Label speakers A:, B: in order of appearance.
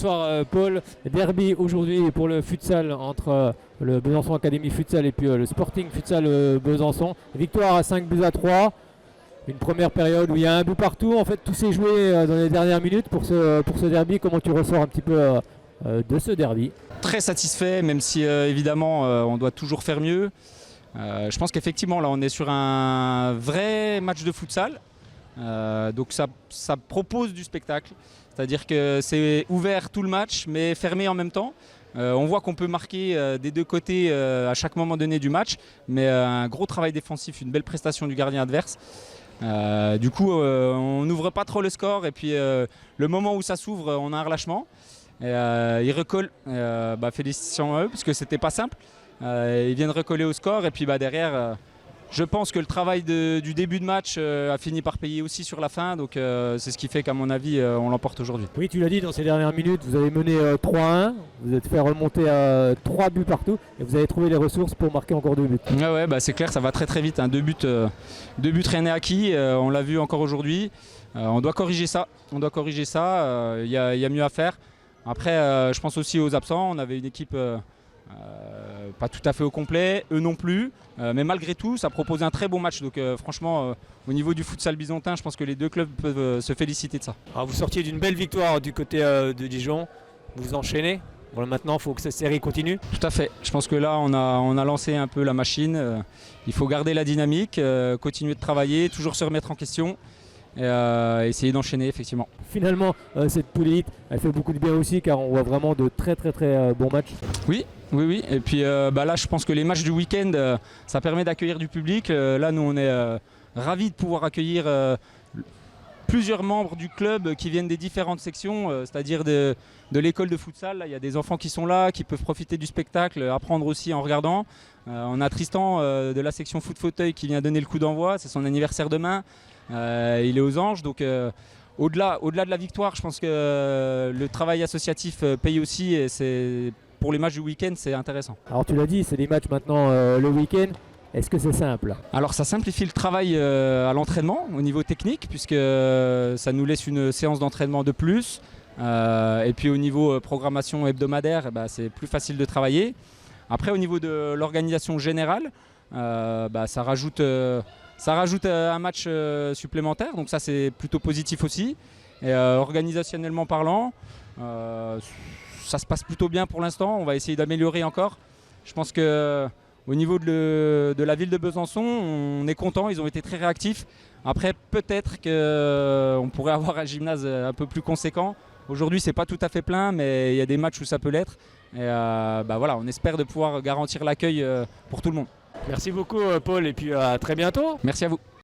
A: Bonsoir Paul, derby aujourd'hui pour le futsal entre le Besançon Academy Futsal et puis le Sporting Futsal Besançon. Victoire à 5-3, une première période où il y a un but partout. En fait, tout s'est joué dans les dernières minutes pour ce derby. Comment tu ressors un petit peu de ce derby?
B: Très satisfait, même si évidemment on doit toujours faire mieux. Je pense qu'effectivement là on est sur un vrai match de futsal. Donc ça propose du spectacle. C'est-à-dire que c'est ouvert tout le match, mais fermé en même temps. On voit qu'on peut marquer des deux côtés à chaque moment donné du match, mais un gros travail défensif, une belle prestation du gardien adverse. Du coup, on n'ouvre pas trop le score, et puis le moment où ça s'ouvre, on a un relâchement. Ils recollent, félicitations à eux, parce que c'était pas simple. Ils viennent recoller au score, et puis derrière... Je pense que le travail du début de match a fini par payer aussi sur la fin, donc c'est ce qui fait qu'à mon avis on l'emporte aujourd'hui.
A: Oui, tu l'as dit, dans ces dernières minutes, vous avez mené 3-1, vous êtes fait remonter à 3 buts partout et vous avez trouvé les ressources pour marquer encore 2 buts.
B: Ouais, c'est clair, ça va très très vite, hein. Deux buts rien n'est acquis, on l'a vu encore aujourd'hui. On doit corriger ça, il y a mieux à faire. Après, je pense aussi aux absents, on avait une équipe... pas tout à fait au complet, eux non plus, mais malgré tout ça propose un très bon match, donc franchement au niveau du futsal bisontin je pense que les deux clubs peuvent se féliciter de ça.
A: Alors vous sortiez d'une belle victoire du côté de Dijon, vous enchaînez, bon, maintenant il faut que cette série continue.
B: Tout à fait, je pense que là on a lancé un peu la machine, il faut garder la dynamique, continuer de travailler, toujours se remettre en question et essayer d'enchaîner effectivement.
A: Finalement cette poule élite elle fait beaucoup de bien aussi car on voit vraiment de très bons matchs.
B: Oui, et puis là je pense que les matchs du week-end ça permet d'accueillir du public. Là nous on est ravis de pouvoir accueillir plusieurs membres du club qui viennent des différentes sections, c'est-à-dire de l'école de futsal. Là, il y a des enfants qui sont là, qui peuvent profiter du spectacle, apprendre aussi en regardant. On a Tristan de la section foot fauteuil qui vient donner le coup d'envoi, c'est son anniversaire demain, il est aux Anges, donc au-delà de la victoire, je pense que le travail associatif paye aussi, et pour les matchs du week-end c'est intéressant.
A: Alors tu l'as dit, c'est des matchs maintenant le week-end. Est-ce que c'est simple?
B: Alors ça simplifie le travail à l'entraînement au niveau technique, puisque ça nous laisse une séance d'entraînement de plus. Et puis au niveau programmation hebdomadaire, c'est plus facile de travailler. Après au niveau de l'organisation générale, ça rajoute un match supplémentaire, donc ça c'est plutôt positif aussi. Et organisationnellement parlant, ça se passe plutôt bien pour l'instant, on va essayer d'améliorer encore. Je pense qu'au niveau de la ville de Besançon, on est content, ils ont été très réactifs. Après peut-être qu'on pourrait avoir un gymnase un peu plus conséquent. Aujourd'hui c'est pas tout à fait plein, mais il y a des matchs où ça peut l'être. Et voilà, on espère de pouvoir garantir l'accueil pour tout le monde.
A: Merci beaucoup Paul et puis à très bientôt.
B: Merci à vous.